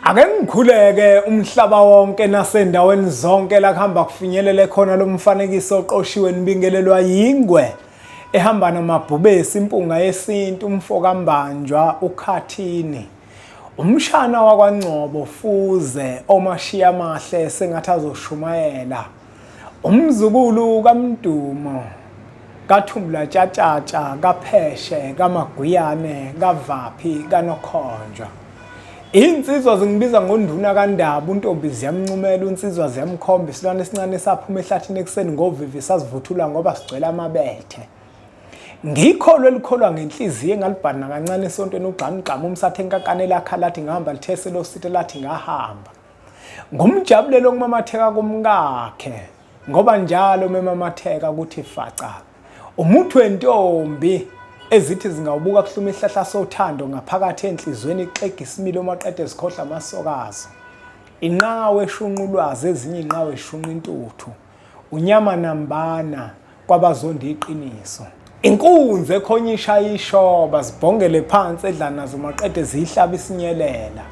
Ake ngikhuleke umhlaba wonke nasendaweni zonke la kuhamba kufinyelele khona lo mfanekiso oqoshiwe nibingelelwa yingwe ehamba namabhubesi impunga yesintu umfoka mbanjwa ukhathini umshana wakwaNgcobo fuze omashiya mahle sengathi azoshumayela umzukulu kaMdumo kaThumbula Tshatatsha kaPheshe kaMagwiyane kaVaphi kaNokhonjwa. Insizwa zingibiza ngonduna kaNdaba untombi ziyamncumela unsizwa ziyamkhomba isilwane esincane saphuma ehlathini ekuseni ngovivi sazivuthula ngoba sigcwele amabethe. Ngikholwe likholwa ngenhliziyo engalibhana kancane esontweni ugqamgqama umsathe enkakane lakha lathi ngihamba lithese losithe lathi ngahamba. Ngumjabulelo kumamatheka kumkakhe ngoba njalo memamatheka ukuthi faca. Umuthi wentombi ezithi zingawubuka kuhluma ihlahla sothando ngaphakathi enhlizweni ixega isimilo maqede zikhohla amasokazo. Inqawe eshunqulwazi ezinye inqawe eshunqa intuthu. Unyama nambana kwabazonda iqiniso. Inkunzi ekhonyisha ishoba zibhongele phansi edla nazo maqede ziyihlaba isinyelela.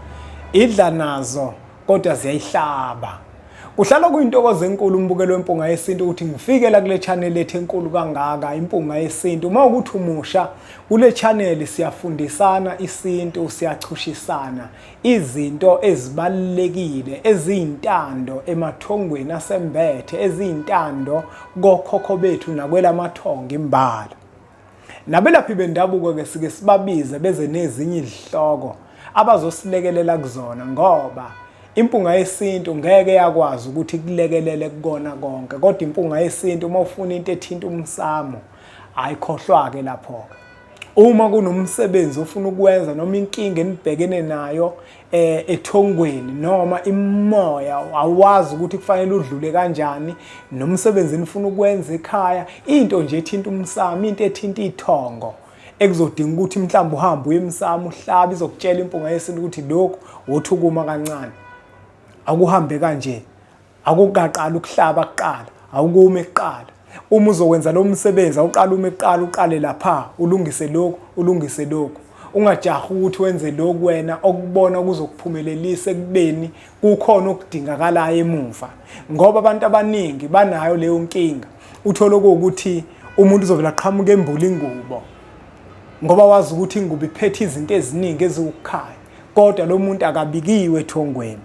Idla nazo kodwa ziyayihlaba. Kuhlala kuyintokozo enkulu umbukelo wempunga yesintu ukuthi ngifike la kule channel ethu enkulu kangaka impunga yesintu. Uma ukuthi umusha kule channel siyafundisana isintu, siyachushisana izinto ezibalekile eziyintando emathongweni asembethe eziyintando kokhokho bethu nakwelamathongo imbala. Nabelaphi bendabuko ke sike sibabize beze nezinye izihloko abazosilekelela kuzona ngoba impunga yesintu ngeke yakwazi ukuthi kulekelele kukona konke kodwa impunga yesintu uma ufuna into ethinta umsamo ayikhohlwa ke lapho. Uma kunomsebenzi ufuna ukwenza noma inkinga enibhekene nayo ethongweni noma imoya awazi ukuthi kufanele udlule kanjani nomsebenzi nifuna ukwenza ekhaya into nje ethinta umsamo into ethinta ithongo ekuzodinga ukuthi mhlawumbe uhambe uyemsamo uhlabe izokutshela impunga yesintu ukuthi lokhu wothukuma kancane. Akuhambe kanje akukaqala ukuhlaba kuqala awukume kuqala uma uzokwenza lo msebenzi awuqala uma eqala uqale lapha ulungise lokho ulungise lokho ungajahi ukuthi wenze lokho wena okubona kuzokuphumelelisa ekubeni kukhona okudingakalayo emuva ngoba abantu abaningi banayo leyo nkinga uthola ukuthi umuntu uzovela qhamuka embula ingubo ngoba wazi ukuthi ingubo iphethe izinto eziningi eziwukhaya kodwa lo muntu akabikiwe ethongweni.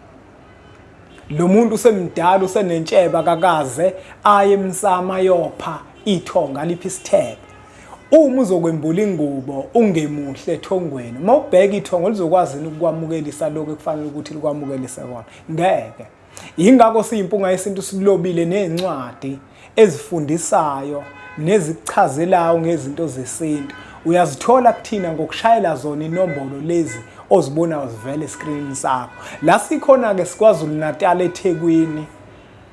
Lo muntu usemdala usenentsheba kakaze aye emsama yopha ithonga liphi isithebe. Uma uzokwembula ingubo ungemuhle ethongweni uma ubheka ithongo lizokwazi ukukwamukelisa lokho ekufanele ukuthi likwamukelise kona ngeke. Ingakho siyimpunga yesintu silobile nezincwadi ezifundisayo nezichazelayo ngezinto zesintu. Uyazithola kuthina ngokushayela zona inombolo lezi ozibona uzivela escreen sakho. La sikhona ke siKwaZulu Natal eThekwini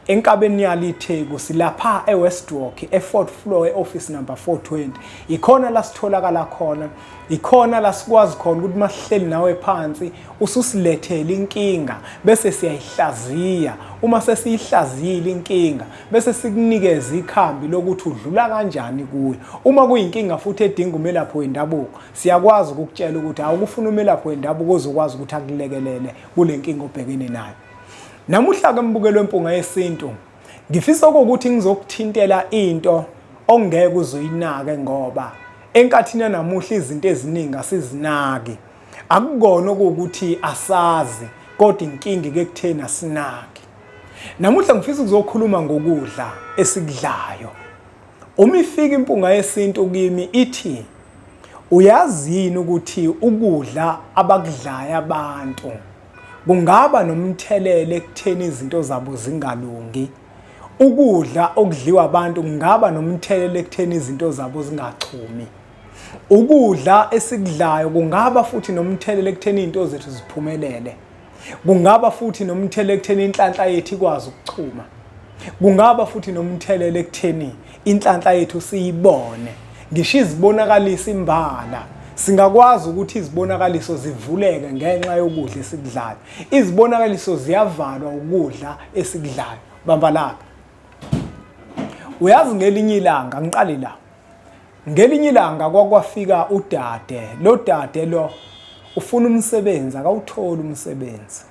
enkabeni yali iTheku silapha eWest Rock e4th floor eoffice number 420. Ikhona la sitholakala khona. Ikhona la sikwazi khona ukuthi masihleli nawe phansi ususilethele inkinga bese siyayihlaziya. Uma sesiyihlaziyile inkinga bese sikunikeza ikhambi lokuthi udlula kanjani kuyo. Uma kuyinkinga futhi edinga umelaphi wendabuko siyakwazi ukukutshela ukuthi awukufuna umelaphi wendabuko ozokwazi ukuthi akulekelele kule nkinga obhekene nayo. Namuhla ke mbukelo wempunga yesintu ngifisa ukuthi ngizokuthintela into ongeke uzoyinake ngoba enkathini namuhla izinto eziningi asizinaki. Akukona ukuthi asazi kodwa inkinga ke kuthena asinaki. Namuhla ngifisa ukuzokhuluma ngokudla esikudlayo. Uma ifika impunga yesintu kimi ithi uyazi yini ukuthi ukudla abakudlayo abantu kungaba nomthelele ekutheni izinto zabo zingalungi. Ukudla okudliwa abantu kungaba nomthelele ekutheni izinto zabo zingachumi. Ukudla esikudlayo kungaba futhi nomthelele ekutheni izinto zethu ziphumelele. Kungaba futhi nomthelele ekutheni inhlanhla yethu ikwazi ukuchuma. Kungaba futhi nomthelele ekutheni inhlanhla yethu siyibone. Ngisho izibonakalisa imbala singakwazi ukuthi izibonakaliso zivuleke ngenxa yokudla esikudlayo. Izibonakaliso ziyavalwa ukudla esikudlayo. Bamba lapha. Uyazi ngelinye ilanga ngiqale la. Ngelinye ilanga kwakwafika udade. Lo dade lo ufuna umsebenzi akawuthola umsebenzi.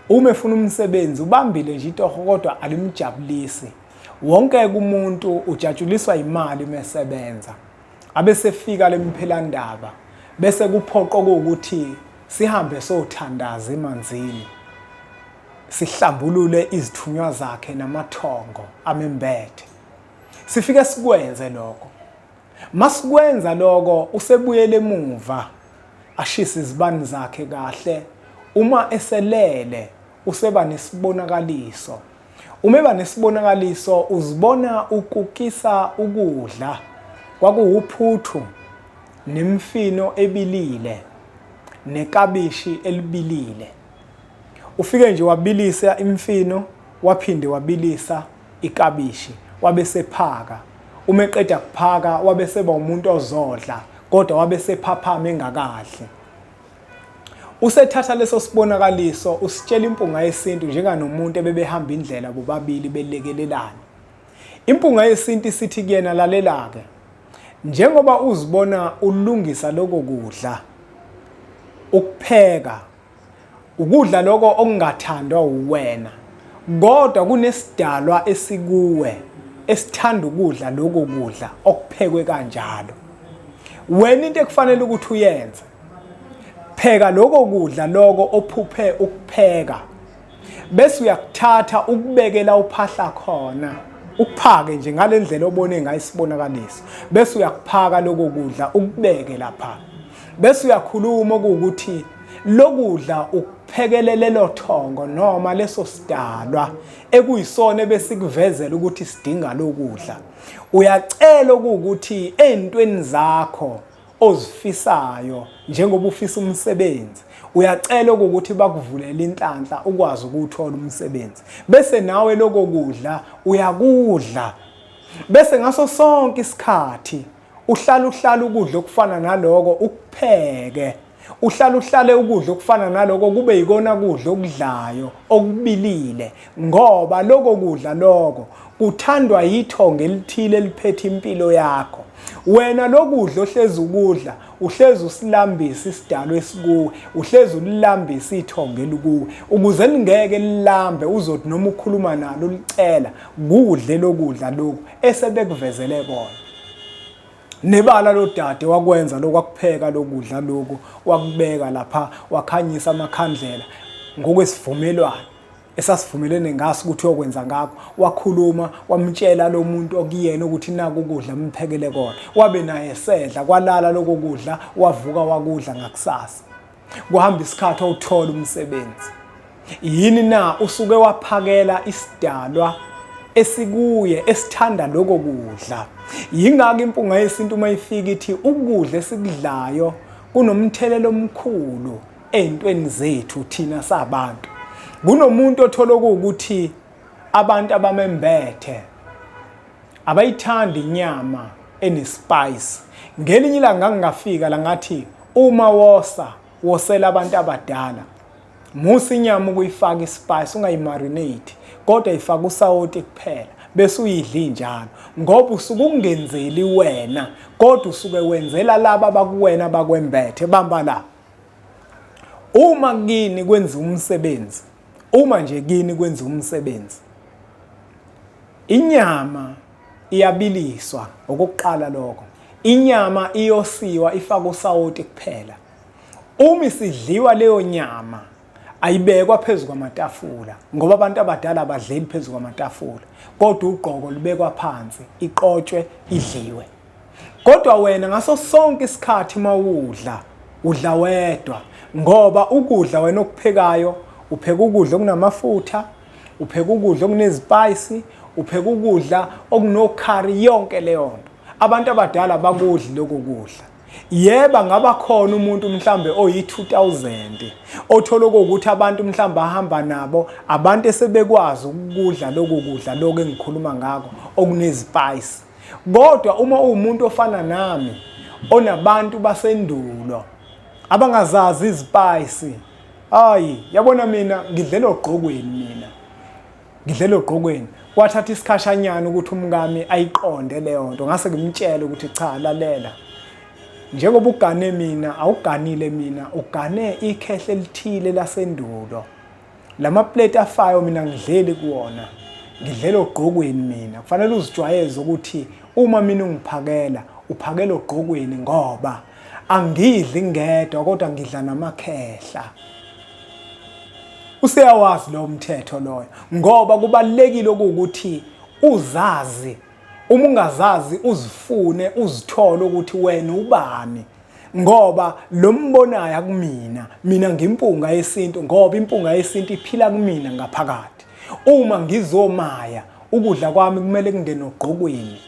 Uma efuna umsebenzi ubambile nje itoho kodwa alimjabulisi. Wonke umuntu ujatshuliswa imali mesebenza. Abesefika lemphilandaba bese kuphoqo ukuthi sihambe sothandaza emanzini. Sihlambulule izithunywa zakhe namathongo amembethe. Sifike sikwenze lokho. Masikwenza lokho usebuyele emuva ashisa izibani zakhe kahle. Uma eselele useba nesibonakaliso. Uma eba nesibonakaliso uzibona ukukisa ukudla kwakuwuphuthu nemfino ebilile nekabishi elibilile. Ufike nje wabilisa imfino waphinde wabilisa ikabishi wabese phaka. Uma eqeda kuphaka wabeseba umuntu ozodla kodwa wabese phaphama engakadli. Usethatha leso sibonakaliso usitshela impunga yesintu njenganomuntu ebebehamba indlela bobabili belekelelana. Impunga yesintu isithi kuyena lalela-ke. Njengoba uzibona ulungisa lokho kudla ukupheka ukudla lokho okungathandwa uwena kodwa kunesidalwa esikuwe esithanda ukudla lokho kudla okuphekwe kanjalo. Wena into ekufanele ukuthi uyenze pheka lokho kudla lokho ophuphe ukupheka bese uyakuthatha ukubekela uphahla khona ukuphake nje ngalendlela obone ngayo isibonakaliso bese uyakuphaka lokho kudla ukubeke lapha bese uyakhuluma ukuthi lokudla ukuphekelele lothongo noma leso sidalwa ekuyisona besikuvezela ukuthi sidinga lokudla. Uyacela ukuthi ezintweni zakho ozifisayo njengoba ufisa umsebenzi uyacela ukuthi bakuvulele inhlanhla ukwazi ukuthola umsebenzi bese nawe lokho kudla uyakudla bese ngaso sonke isikhathi uhlala ukudla okufana naloko ukupheke uhlale ukudla okufana naloko kube yikona kudla okudlayo okubilile ngoba lokho kudla lokho kuthandwa yithonga elithile eliphethe impilo yakho. Wena lokudla ohlezi ukudla uhlezi usilambisa isidalo esikuwe uhlezi ulilambisa ithonga elikuwe ukuze lingeke lilambe uzothi noma ukhuluma nalo ulicela kudle lokudla lokho esebekuvezele kona. Nebala lo dade wakwenza lokho akupheka lokudla lokho wakubeka lapha wakhanyisa amakhandlela ngokwesivumelwano esasivumelene ngaso ukuthi uyokwenza ngakho wakhuluma wamtshela lo muntu okuyena ukuthi naku ukudla mphekele kona wabe naye sedla kwalala lokho kudla wavuka wakudla ngakusasa kuhamba isikhathi awuthola umsebenzi. Yini na usuke waphakela isidalwa esikuye esithanda lokho kudla. Yingakho impunga yesintu mayifika ithi ukudla esikudlayo kunomthelelo omkhulu ezintweni zethu thina sabantu. Kunomuntu othola ukuthi abantu abamembethe abayithanda inyama enespice. Ngelinye ilanga ngingafika la ngathi uma wosela abantu abadala musa inyama ukuyifaka ispice ungayimarinate kodwa ifaka usawoti kuphela bese uyidla njalo ngoba usuke ungenzeli wena kodwa usuke wenzela laba abakuwena abakwembethe bamba la. Uma kini kwenza umsebenzi uma nje kini kwenza umsebenzi inyama iyabiliswa okokuqala lokho inyama iyosiwa ifaka usawoti kuphela. Uma isidliwa leyo nyama ayibekwa phezulu kwamatafula ngoba abantu abadala abadleli phezulu kwamatafula kodwa ugqoko libekwa phansi iqotshwe idliwe. Kodwa wena ngaso sonke isikhathi mawudla udla wedwa ngoba ukudla wena okuphekayo upheka ukudla okunamafutha upheka ukudla okunezispice upheka ukudla okunokhari yonke leyo nto. Abantu abadala bakudli lokho kudla. Yeba ngaba khona umuntu mhlambe oyi2000 othola ukuthi abantu mhlambe ahamba nabo abantu esebekwazi ukudla lokho kudla lokho engikhuluma ngakho okunezispice. Kodwa uma umuntu ofana nami onabantu basendulo abangazazi izispice hayi yabona mina ngidlela ogqokweni kwathatha isikhashanyana ukuthi umngami ayiqonde leyo nto ngase ngimtshela ukuthi cha lalela njengoba ugane mina awuganile mina ugane ikhehle elithile lasendulo lama plate afayo mina ngidleli kuwona, ngidlela ogqokweni mina. Kufanele uzijwayeze ukuthi uma mina ungiphakela uphakela ogqokweni ngoba angidli ngedwa kodwa ngidla namakhehla. Useyawazi lo mthetho loyo ngoba kubalekile ukuthi uzazi. Uma ungazazi uzifune uzithole ukuthi wena ubani ngoba lo mbonayo akumina, mina ngimpunga yesintu ngoba impunga yesintu iphila kumina ngaphakathi. Uma ngizomaya ukudla kwami kumele kungene ogqokweni,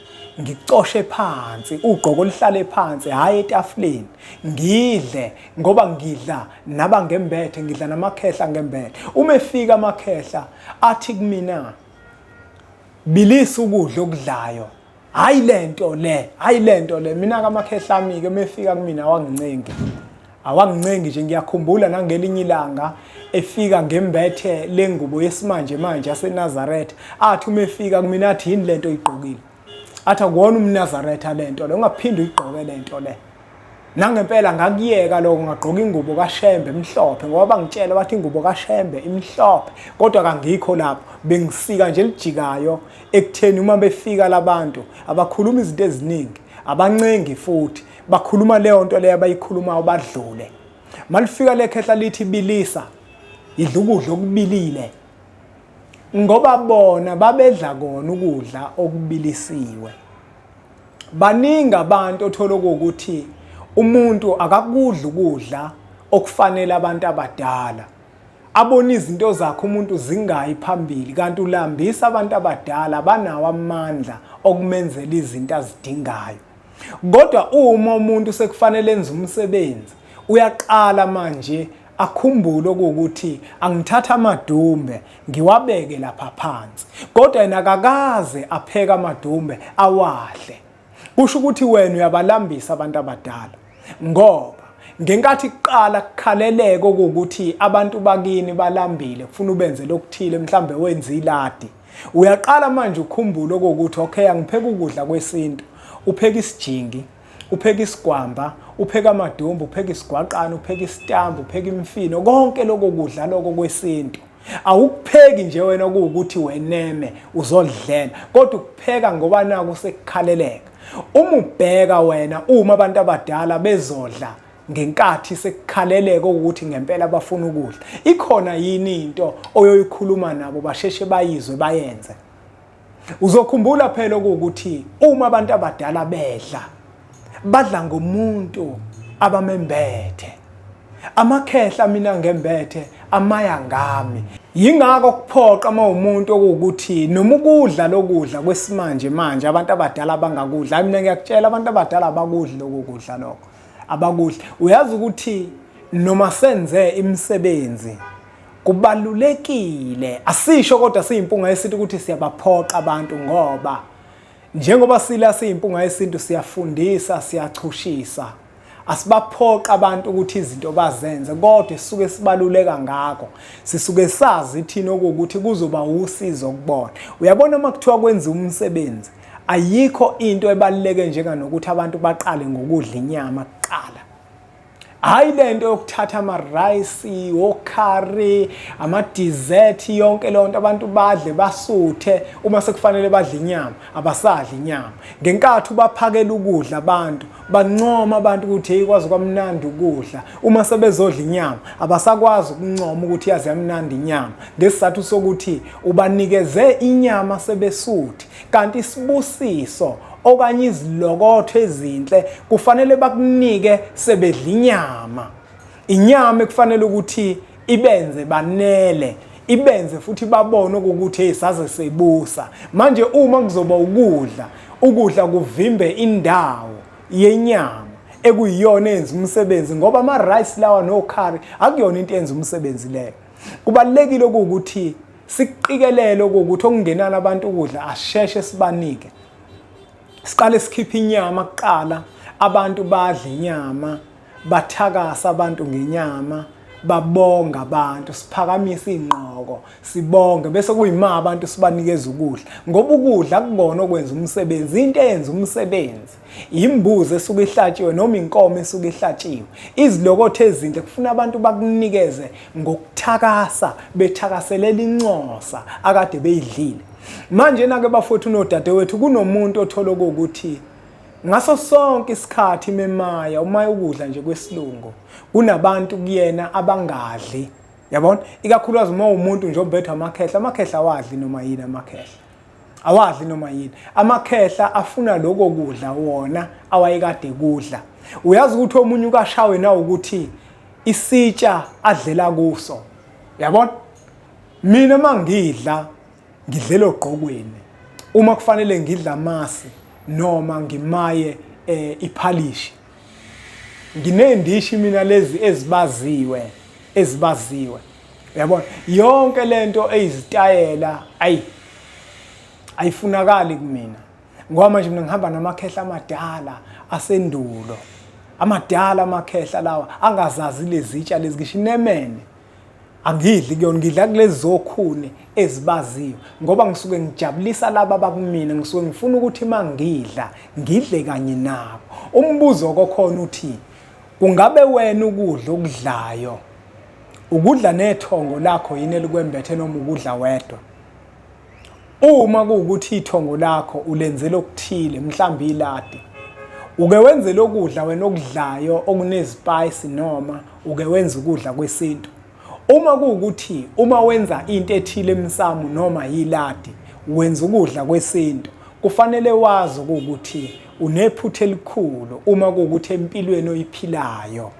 ngicoshe phansi, ugqoko lihlale phansi hayi etafuleni, ngidle ngoba ngidla nabangembethe, ngidla namakhehla ngembethe. Uma efika amakhehla athi kumina bilisa ukudla okudlayo, hayi lento le, mina kamakhehla ami ke mefika kumina awangincengi nje. Ngiyakhumbula nangelinye ilanga efika ngembethe lengubo yesimanje manje yaseNazaretha, athi uma efika kumina athi yini lento oyigqokile, athi akuwona umNazaretha lento le, ungaphinde uyigqoke lento le. Nangempela ngakuyeka lokho, ngagqoka ingubo kaShembe emhlophe ngoba bangitshela bathi ingubo kaShembe imhlophe, kodwa kangikho lapho. Bengisika nje elijikayo ekutheni uma befika labantu abakhuluma izinto eziningi, abancengi futhi bakhuluma leyo nto leyo abayikhulumayo badlule. Malifika lekhehla lithi bilisa, idla ukudla okubilile ngoba bona babedla kona ukudla okubilisiwe. Baningi abantu othola ukuthi umuntu akakudla ukudla okufanele abantu abadala, abona izinto zakhe umuntu zingayi phambili, kanti ulambisa abantu abadala banawo amandla okumenzela izinto azidingayo. Kodwa uma umuntu sekufanele enze umsebenzi, uyaqala manje akhumbule ukuthi angithatha amadumbe ngiwabeke lapha phansi, kodwa yena akakaze apheka amadumbe awahle. Kusho ukuthi wena uyabalambisa abantu abadala ngoba ngenkathi kuqala kukhaleleke ukuthi abantu bakini balambile kufuna ubenze lokuthile, mhlambe wenza iladi, uyaqala manje ukhumbule ukuthi okay, angipheka ukudla kwesintu, upheka isijingi, upheka isigwamba, upheka amadumbe, upheka isigwaqana, upheka isitambu, upheka imfino, konke lokho kudla lokho kwesintu. Awukupheki nje wena ukuthi weneme uzodlela, kodwa ukupheka ngoba naku sekukhaleleka. Uma ubheka wena, uma abantu abadala bezodla ngenkathi sekukhaleleka ukuthi ngempela bafuna ukudla, ikhona yini into oyoyikhuluma nabo basheshe bayizwe bayenze? Uzokhumbula phela ukuthi uma abantu abadala bedla, badla ngomuntu abamembethe. Amakhehla mina ngembethe, amaya ngami. Yingakho kuphoqa uma umuntu ukuthi noma ukudla lokudla kwesimanje manje abantu abadala bangakudla. Mina ngiyakutshela abantu abadala abakudli lokudla lokho, abakudli. Uyazi ukuthi noma senze imisebenzi kubalulekile, asisho kodwa siyimpunga yesintu ukuthi siyabaphoqa abantu ngoba njengoba sila siyimpunga yesintu siyafundisa, siyachushisa. Asibaphoqa abantu ukuthi izinto bazenze, kodwa sisuke sibaluleka ngakho. Sisuke sazi thina ukuthi kuzoba usizo kubona. Uyabona uma kuthiwa kwenza umsebenzi, ayikho into ebaluleke njenganokuthi abantu baqale ngokudla inyama kuqala. Hayi lento yokuthatha ama-rice, okhari, ama-dessert, yonke lonto abantu badle basuthe. Uma sekufanele badle inyama, abasadli inyama. Ngenkathi ubaphakela ukudla abantu, bancoma abantu ukuthi hey kwazi kwamnandi ukudla. Uma sebezodla inyama, abasakwazi ukuncoma ukuthi yazi yamnandi inyama. Ngesizathu sokuthi ubanikeze inyama sebesuthi, kanti isibusiso okanye izilokotho ezinhle kufanele bakunike sebedla inyama. Inyama ekufanele ukuthi ibenze banele, ibenze futhi babone ukuthi esaze sebusa. Manje uma kuzoba ukudla kuvimbe indawo yenyama ekuyiyona enza umsebenzi, ngoba ama-rice lawa nokhari akuyona into enza umsebenzi leyo. Kubalulekile ukuthi siqikelele ukuthi okungenana abantu ukudla asheshe sibanike. Siqale sikhiphe inyama kuqala, abantu badle inyama, bathakasa abantu ngenyama, babonga abantu, siphakamisa ingqoko, sibonge bese kuyima abantu sibanikeza ukudla. Ngoba ukudla kubona okwenza umsebenzi, into eyenza umsebenzi. Imbuzi esuke ihlatshiwe noma inkomo esuke ihlatshiwe. Izilokotho ezinhle kufuna abantu bakunikeze ngokuthakasa, bethakaselela inxosa akade beyidlile. Manje na ke bafowethu nodadewethu kunomuntu othola ukuthi ngaso sonke isikhathi memaya uma ukudla nje kwesilungu kunabantu kuyena abangadli, yabona, ikakhulukazi uma umuntu nje obethwa amakhehla awadli noma yini awadli noma yini. Amakhehla afuna lokho kudla wona awayekade kudla. Uyazi ukuthi omunye ukashawe na ukuthi isitsha adlela kuso, yabona. Mina mangidla ngidlela ogqokweni, uma kufanele ngidla amasi noma ngimaye iphalishi, nginendishi mina lezi ezibaziwe, yabona. Yonke lento eyizitayela ayifunakali kumina, ngoba manje mina ngihamba namakhehla amadala asendulo, amadala amakhehla lawa angazazi lezitsha lezi ngisho inemene angidli kuyona, ngidla kulezi zokhuni ezibaziwe ngoba ngisuke ngijabulisa laba abakumina, ngisuke ngifuna ukuthi mangidla ngidle kanye nabo. Umbuzo kokhona uthi kungabe wena ukudla okudlayo ukudla nethongo lakho yini elikwembethe noma ukudla wedwa? Uma kuwukuthi ithongo lakho ulenzele okuthile, mhlawumbe iladi, uke wenze lokudla wena okudlayo okunezispice noma uke wenza ukudla kwesintu. Uma kuwukuthi uma wenza into ethile emsamu noma yiladi wenza ukudla kwesintu, kufanele wazi ukuthi unephutha elikhulu uma kuwukuthi empilweni oyiphilayo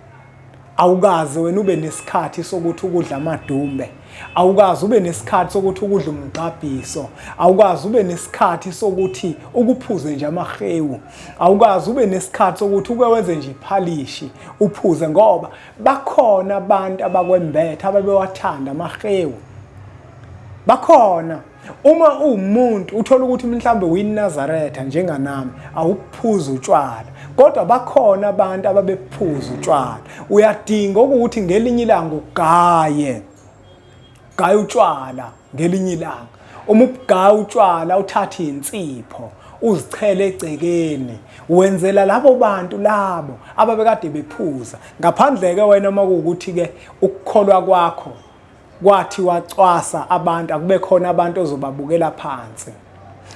awukaze wena ube nesikhathi sokuthi ukudla amadumbe, awukaze ube nesikhathi sokuthi ukudla umgqabhiso, awukaze ube nesikhathi sokuthi ukuphuze nje amahewu, awukaze ube nesikhathi sokuthi ukwenze nje iphalishi uphuze, ngoba bakhona abantu abakwembetha ababewathanda amahewu. Bakhona. Uma umuntu uthola ukuthi mhlawumbe uyinazaretha njenganami awuphuza utshwala, kodwa bakhona abantu ababephuza utshwala. Uyadinga ukuthi ngelinye ilanga ugaye utshwala ngelinye ilanga. Uma ubugaya utshwala uthathe insipho uzichele egcekeni, wenzela labo bantu labo ababekade bephuza. Ngaphandle ke wena uma kuwukuthi ke ukukholwa kwakho kwathi wacwasa abantu, akube khona abantu ozobabukela phansi,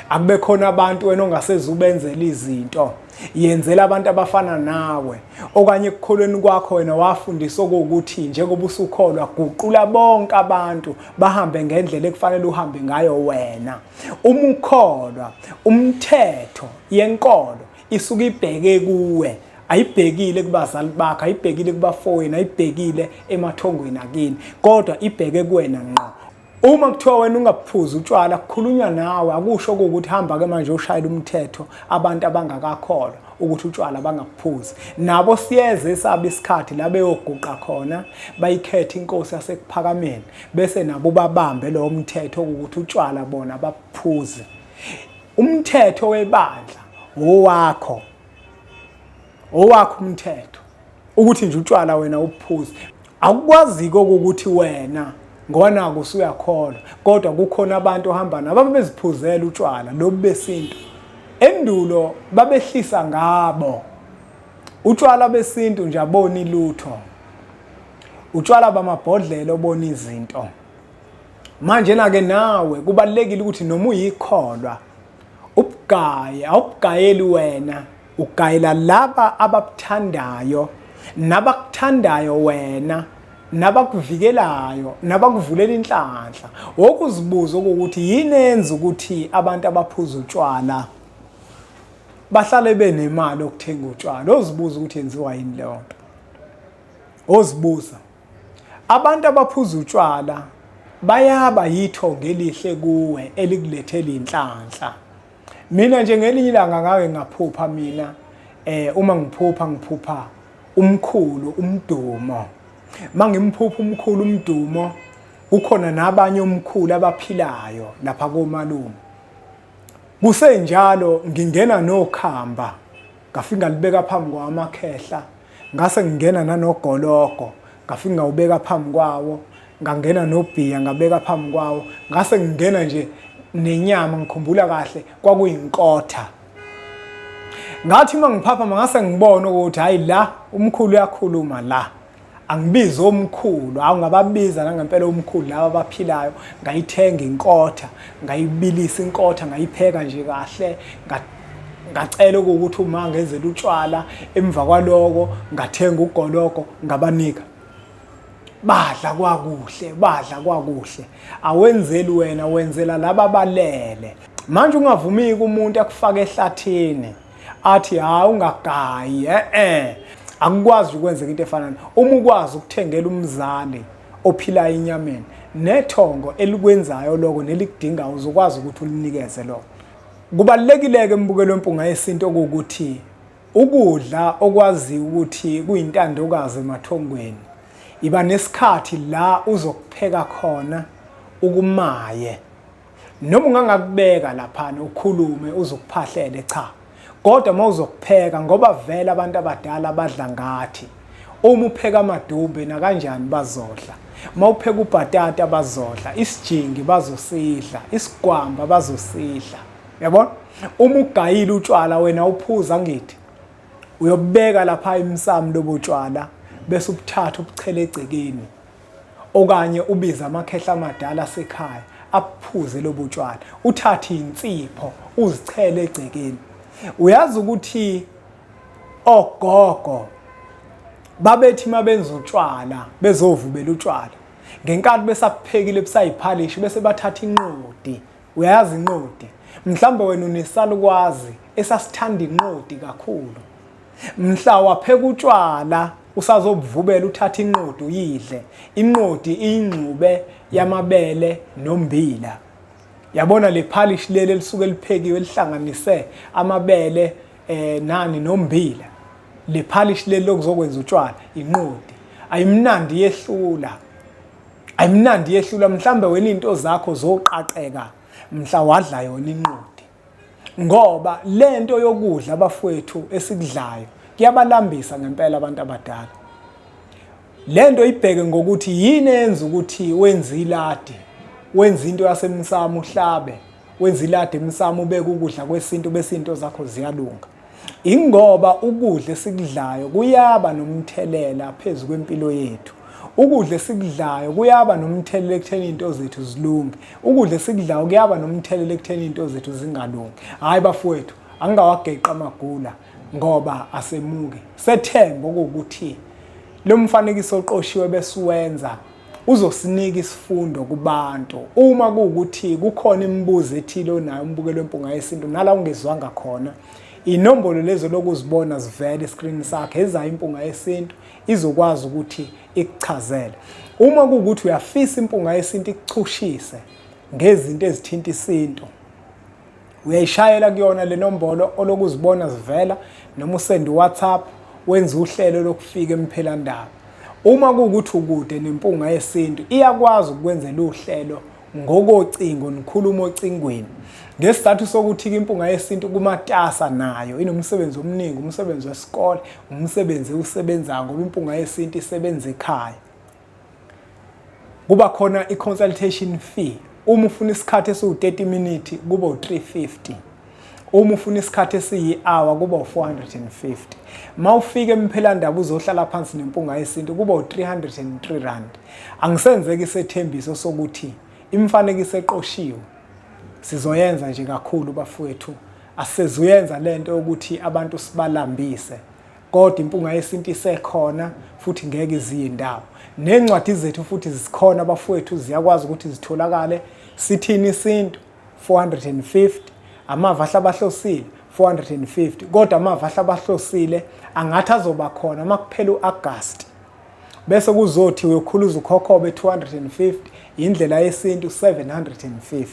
akube khona abantu wena ongasezubenzela izinto, yenzela abantu abafana nawe. Okanye ekukholweni kwakho wena wafundisa ukuthi njengoba usukholwa guqula bonke abantu bahambe ngendlela ekufanele uhambe ngayo wena. Uma ukholwa umthetho yenkolo isuke ibheke kuwe, ayibhekile kubazali bakho, ayibhekile kubafowenu, ayibhekile emathongweni akini, kodwa ibheke kuwena ngqo. Uma kuthiwa wena ungaphuzi utshwala kukhulunywa nawe, akusho ukuthi hamba ke manje ushayela umthetho abantu abangakakholwa ukuthi utshwala bangaphuzi. Nabo siyeze esabe isikhathi la beyoguqa khona bayikhethe inkosi yasekuphakameni, bese nabo babambe lo mthetho ukuthi utshwala bona baphuze. Umthetho webandla owakho umthetho ukuthi nje utshwala wena uphuze. Akukwazi-ke ukuthi wena ngoba naku usuyakholwa, kodwa kukhona abantu ohamba nabo ababeziphuzela utshwala lobu besintu. Endulo babehlisa ngabo utshwala besintu nje abona ilutho, utshwala bamabhodlela obona izinto. Manje na ke nawe kubalekile ukuthi noma uyikholwa ubugaya awubugayeli wena, ugayela laba abakuthandayo nabakuthandayo wena, nabakuvikelayo nabakuvulela inhlanhla. Wokuzibuza ukuthi yini enza ukuthi abantu abaphuza utshwala bahlale benemali okuthenga utshwala? Ozibuza ukuthi yenziwa yini leyo nto. Ozibuza. Abantu abaphuza utshwala bayaba yithonga elihle kuwe elikulethela inhlanhla. Mina nje ngelinye ilanga ngake ngaphupha mina, uma ngiphupha umkhulu umdumo. Mangimphupha umkhulu umdumo, kukhona nabanye umkhulu abaphilayo lapha komalume. Kusenjalo ngingena nokhamba, ngafika libeka phambi kwamakhehla, ngase ngingena nanogologo, ngafika ngawubeka phambi kwawo, ngangena nobhiya ngabeka phambi kwawo, ngase ngingena nje nenyama, ngikhumbula kahle kwakuyinkotha. Ngathi mangiphapha ngase ngibona ukuthi hayi la umkhulu uyakhuluma la. Angibize omkhulu, awungababiza nangempela omkhulu laba abaphilayo, ngayithenga inkotha, ngayibilisa inkotha, ngayipheka nje kahle, ngacela ukuthi uma ngenzela utshwala, emva kwaloko ngathenga ugoloko ngabanika. Badla kwakuhle. Awenzeli wena, wenzela laba balele. Manje ungavumiki umuntu akufaka ehlathini athi hayi ungagayi, akukwazi ukwenza into efana. Uma ukwazi ukuthengela umzali ophilayo enyameni nethongo elikwenzayo lokho nelikudingayo, uzokwazi ukuthi ulinikeze lokho. Kubalekile-ke mbukelo wempunga yesintu ukuthi ukudla okwazi ukuthi kuyintandokazi emathongweni, iba nesikhathi la uzokupheka khona ukumaye. Noma ungangakubeka laphana ukhulume uzokuphahlele, cha. Kodwa mawuzokupheka ngoba vele abantu abadala badla ngathi. Uma upheka amadumbe na kanjani bazodla. Mawupheka ubhatata bazodla, isijingi bazosidla, isigwamba bazosidla. Yabona? Uma ugayile utshwala wena uphuza ngithi. Uyobeka lapha emsamo lobutshwala bese ubuthatha ubuchele egcekeni. Okanye ubiza amakhehla amadala asekhaya aphuze lobutshwala. Uthathe insipho uzichele egcekeni. Uyazi ukuthi ogogo babethi mabenza utshwala bezovubela utshwala ngenkathi besaphekile besayiphalishi bese bathatha inqodi. Uyazi inqodi? Mhlambe wena unesalukwazi esasithanda inqodi kakhulu. Mhla wapheka utshwala usazobuvubela uthatha inqodi uyidle. Inqodi ingxube yamabele nombila. Yabona le phalishi leli lisuke liphekiwe lihlanganise amabele nani nombila. Le phalishi leli lokuzokwenza utshwala inqodi. Ayimnandi yehlula. Mhlambe wena into zakho zoqaqeka mhla wadla yona inqodi. Ngoba lento yokudla abafowethu esikudlayo kuyabalambisa ngempela abantu abadala. Lento ibheke ngokuthi yini enza ukuthi wenza iladi. Wenza into yasemsamo uhlabe, wenza ilade emsamo ubeke ukudla kwesintu besinto zakho ziyalunga. Ingoba ukudla esikudlayo kuyaba nomthelela phezulu kwempilo yethu. Ukudla esikudlayo kuyaba nomthelela ekutheni into zethu zilunge. Ukudla esikudlayo kuyaba nomthelela ekutheni into zethu zingalungi. Hayi bafowethu, angingawageqa amagula ngoba asemuke. Sethemba ukuthi lo mfanekiso oqoshiwe besuwenza uzosinika isifundo kubantu. Uma kuwukuthi kukhona imibuzo ethile onayo umbukelo wempunga yesintu nala ungezwanga khona, inombolo lezo lokuzibona zivela escreen sakhe ezayo impunga yesintu izokwazi ukuthi ikuchazele. Uma kuwukuthi uyafisa impunga yesintu ikuchushise ngezinto ezithinta isintu, uyayishayela kuyona le nombolo olokuzibona zivela noma usende WhatsApp wenza uhlelo lokufika emphelandaba. Uma kuwukuthi ukude nempunga yesintu iyakwazi ukwenzela uhlelo ngokocingo nikhuluma ocingweni. Ngesizathu sokuthi impunga yesintu kumatasa nayo inomsebenzi omningi, umsebenzi wesikole, umsebenzi usebenza ngoba impunga yesintu isebenza ekhaya. Kuba khona i-consultation fee. Uma ufuna isikhathi esiwu-30 minutes kuba u-350. Uma ufuna isikhathi esiyi-hour kuba u-450. Mawufika emphelandaba uzohlala phansi nempunga yesintu kuba u-303 rand. Angisenzeki isethembiso sokuthi imfanekiso eqoshiwe sizoyenza nje kakhulu bafowethu. Asizuyenza lento yokuthi abantu sibalambise. Kodwa impunga yesintu isekhona futhi ngeke iziye indawo. Nencwadi zethu futhi zikhona bafowethu ziyakwazi ukuthi zitholakale. Sithini isintu 450, amava ahlabahlosile 450. Kodwa amava ahlabahlosile angathi azoba khona makuphela uAugust. Bese kuzothi uyokhuluza ukhokhobe 250, indlela yesintu 750.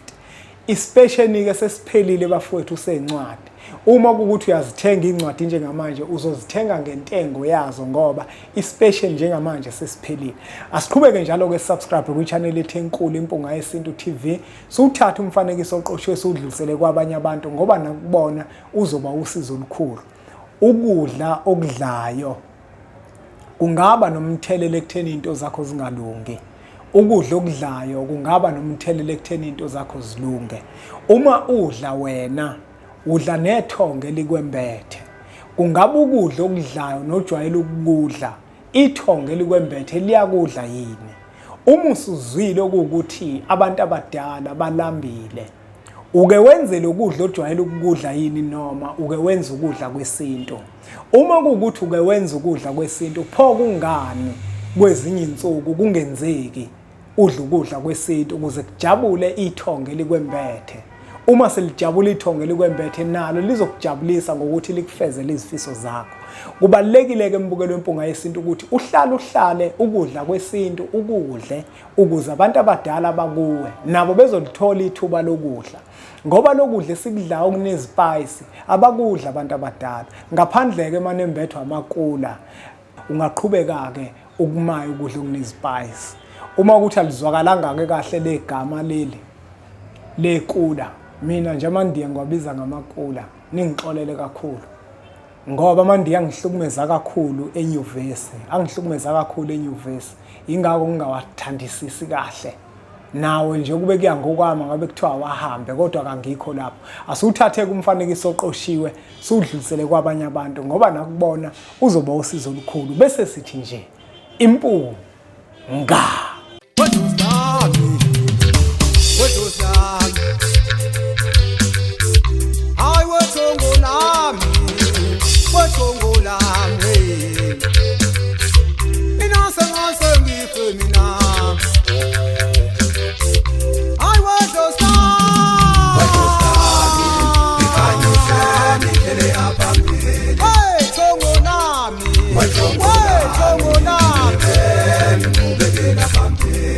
Ispecially ke sesiphelile bafowethu sencwadi. Uma kukuthi uyazithenga incwadi njengamanje uzozithenga ngentengo yazo ngoba ispecial njengamanje sesiphelile. Asiqhubeke njalo ke subscribe ku channel ethu enkulu impunga yesintu TV. Suthatha umfanekiso oqoshiwe sudlulisele kwabanye abantu ngoba nakubona uzoba usizo olukhulu. Ukudla okudlayo kungaba nomthelelo ekutheni into zakho zingalungi. Ukudla okudlayo kungaba nomthelelo ekutheni into zakho zilunge. Uma udla wena udla nethonga elikwembethe. Kungaba ukudla okudlayo nojwayele ukudla ithonga elikwembethe liyakudla yini. Uma usuzwile ukuthi abantu abadala balambile, uke wenze lokudla ojwayele ukudla yini noma uke wenza ukudla kwesintu. Uma kuwukuthi uke wenza ukudla kwesintu, pho kungani kwezinye insuku kungenzeki udla ukudla kwesintu ukuze kujabule ithonga elikwembethe. Uma selijabula ithonga elikwembethe nalo lizokujabulisa ngokuthi likufezele izifiso zakho. Kubalekile ke mbukelo wempunga yesintu ukuthi uhlale ukudla kwesintu ukudle ukuze abantu abadala bakuwe nabo bezolithola ithuba lokudla. Ngoba lokudla esikudlayo okunezispice abakudla abantu abadala. Ngaphandle ke manembethwa amakula ungaqhubeka ke ukumaya ukudla okunezispice. Uma ukuthi alizwakalanga ke kahle legama leli lekula, mina nje amandiya ngiwabiza ngamakula, ningixolele kakhulu. Ngoba amandiya angihlukumeza kakhulu enyuvesi, ingakho ngingawathandisisi kahle. Nawe nje kube kuya ngokwami ngabe kuthiwa wahambe kodwa kangikho lapho. Asuthathe kumfanekiso oqoshiwe sudlulisele kwabanye abantu ngoba nakubona uzoba usizo olukhulu bese sithi nje impunga.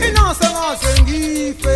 Inasa ngasengife